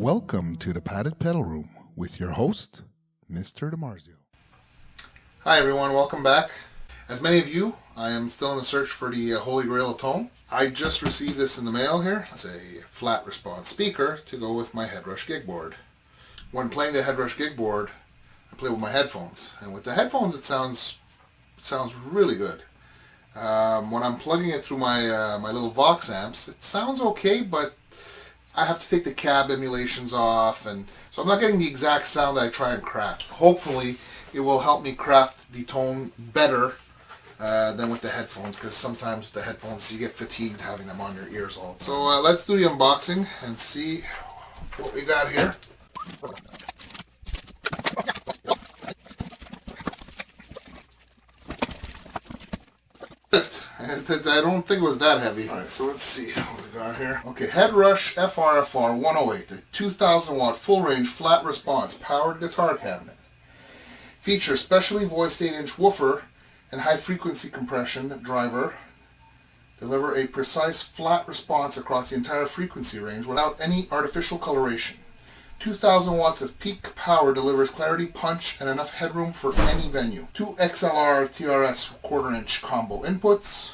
Welcome to the Padded Pedal Room with your host, Mr. DiMarzio. Hi everyone, welcome back. As many of you, I am still in the search for the Holy Grail of tone. I just received this in the mail here. It's a flat response speaker to go with my Headrush Gigboard. When playing the Headrush Gigboard, I play with my headphones. And with the headphones it sounds really good. When I'm plugging it through my little Vox amps, it sounds okay, but I have to take the cab emulations off, and so I'm not getting the exact sound that I try and craft. Hopefully it will help me craft the tone better than with the headphones, because sometimes with the headphones you get fatigued having them on your ears all the time. So let's do the unboxing and see what we got here. I don't think it was that heavy. Alright, so let's see what we got here. Okay, Headrush FRFR108, a 2000 watt full range flat response powered guitar cabinet. Features specially voiced 8-inch woofer and high frequency compression driver. Deliver a precise flat response across the entire frequency range without any artificial coloration. 2000 watts of peak power delivers clarity, punch, and enough headroom for any venue. 2 XLR TRS 1/4 inch combo inputs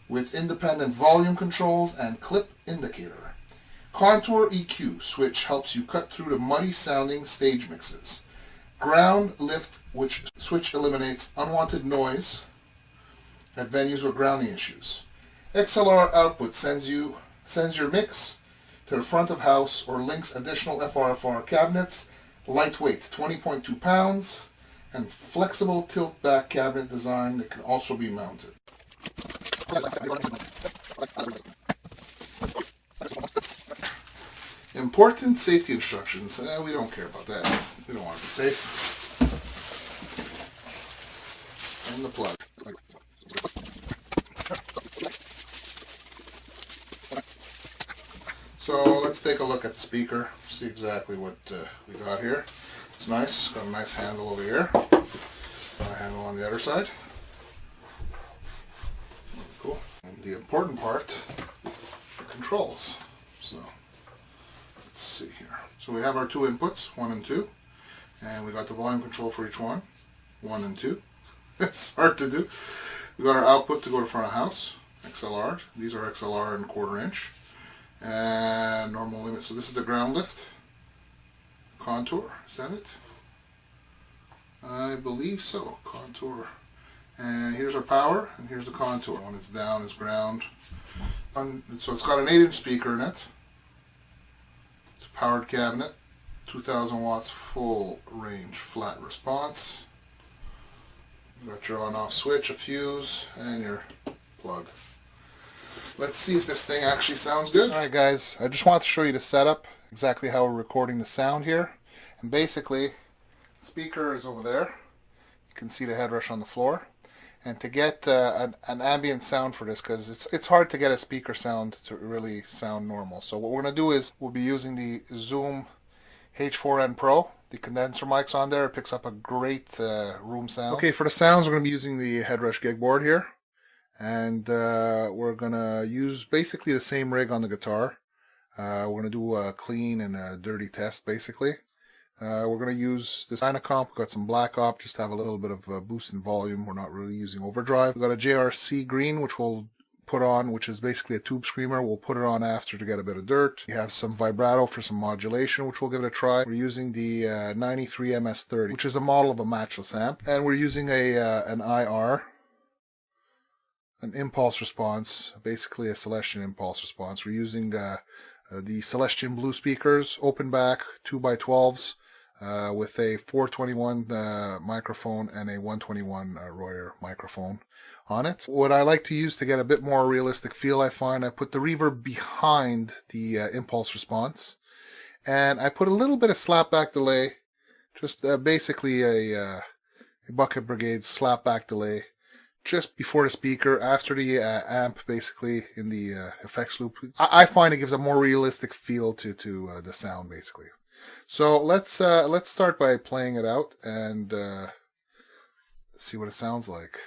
with independent volume controls and clip indicator. Contour EQ switch helps you cut through the muddy sounding stage mixes. Ground lift switch eliminates unwanted noise at venues with grounding issues. XLR output sends your mix to the front of house or links additional FRFR cabinets, lightweight 20.2 pounds, and flexible tilt back cabinet design that can also be mounted. Important safety instructions. We don't care about that. We don't want to be safe. And the plug. So let's take a look at the speaker, see exactly what we got here. It's nice, it's got a nice handle over here, got a handle on the other side. Cool. And the important part, the controls. So let's see here. So we have our 2 inputs, 1 and 2, and we got the volume control for each one, 1 and 2. It's hard to do. We got our output to go to front of house, XLR. These are XLR and 1/4 inch. And normal limit. So this is the ground lift. Contour, is that it? I believe so. Contour. And here's our power, and here's the contour. When it's down is ground. So it's got an 8-inch speaker in it. It's a powered cabinet. 2000 watts full range flat response. You got your on-off switch, a fuse, and your plug. Let's see if this thing actually sounds good. Alright guys, I just wanted to show you the setup, exactly how we're recording the sound here. And basically, the speaker is over there. You can see the Headrush on the floor. And to get an ambient sound for this, because it's hard to get a speaker sound to really sound normal. So what we're going to do is, we'll be using the Zoom H4n Pro. The condenser mic's on there, it picks up a great room sound. Okay, for the sounds, we're going to be using the Headrush Gigboard here. And we're going to use basically the same rig on the guitar. We're going to do a clean and a dirty test, basically. We're going to use this Dynacomp. We've got some black op, just to have a little bit of a boost in volume. We're not really using overdrive. We've got a JRC green, which we'll put on, which is basically a tube screamer. We'll put it on after to get a bit of dirt. We have some vibrato for some modulation, which we'll give it a try. We're using the 93 MS30, which is a model of a matchless amp. And we're using an IR. An impulse response, basically a Celestion impulse response. We're using the Celestion Blue speakers, open back 2x12s with a 421 microphone and a 121 Royer microphone on it. What I like to use to get a bit more realistic feel, I find I put the reverb behind the impulse response, and I put a little bit of slapback delay, just basically a Bucket Brigade slapback delay, just before the speaker, after the amp, basically in the effects loop. I find it gives a more realistic feel to the sound, basically. So let's start by playing it out and see what it sounds like.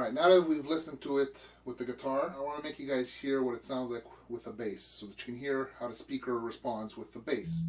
Alright, now that we've listened to it with the guitar, I want to make you guys hear what it sounds like with a bass, so that you can hear how the speaker responds with the bass.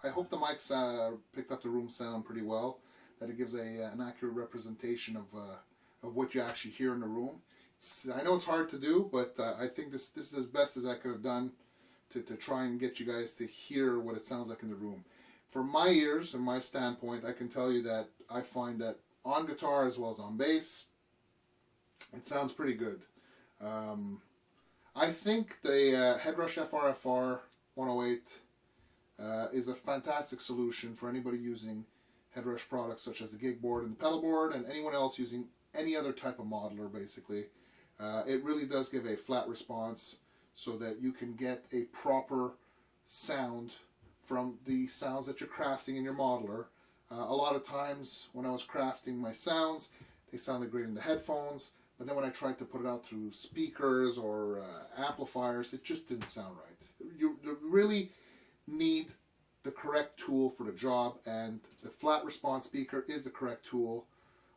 I hope the mics picked up the room sound pretty well, that it gives an accurate representation of what you actually hear in the room. I know it's hard to do, but I think this is as best as I could have done to try and get you guys to hear what it sounds like in the room. For my ears and my standpoint, I can tell you that I find that on guitar as well as on bass, it sounds pretty good. I think the Headrush FRFR108 is a fantastic solution for anybody using Headrush products such as the Gigboard and the pedal board, and anyone else using any other type of modeler basically. It really does give a flat response so that you can get a proper sound from the sounds that you're crafting in your modeler. A lot of times when I was crafting my sounds, they sounded great in the headphones, but then when I tried to put it out through speakers or amplifiers, it just didn't sound right. You really need the correct tool for the job, and the flat response speaker is the correct tool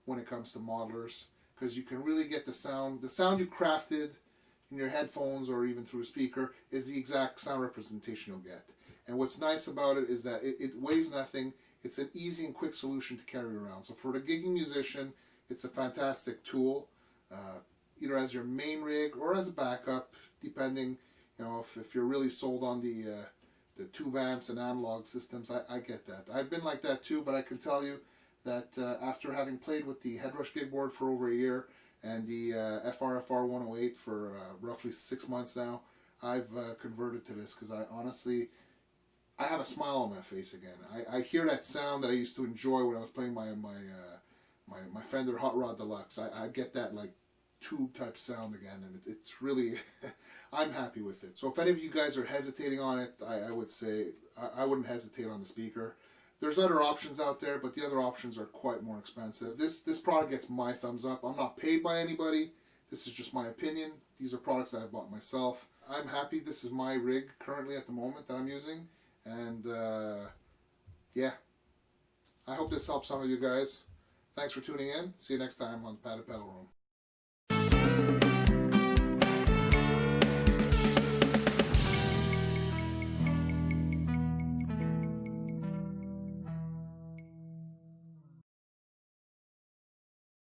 when it comes to modelers, because you can really get the sound you crafted in your headphones or even through a speaker is the exact sound representation you'll get. And what's nice about it is that it weighs nothing. It's an easy and quick solution to carry around. So for the gigging musician, it's a fantastic tool, either as your main rig or as a backup, depending, if you're really sold on the tube amps and analog systems. I get that. I've been like that too, but I can tell you that after having played with the Headrush Gigboard for over a year and the FRFR108 for roughly 6 months now, I've converted to this because I have a smile on my face again. I hear that sound that I used to enjoy when I was playing my Fender Hot Rod Deluxe. I get that like tube type sound again, and it's really I'm happy with it. So if any of you guys are hesitating on it, I would say I wouldn't hesitate on the speaker. There's other options out there, but the other options are quite more expensive. This product gets my thumbs up. I'm not paid by anybody. This is just my opinion. These are products that I bought myself. I'm happy. This is my rig currently at the moment that I'm using, and yeah, I hope this helps some of you guys. Thanks for tuning in. See you next time on the Padded Pedal Room.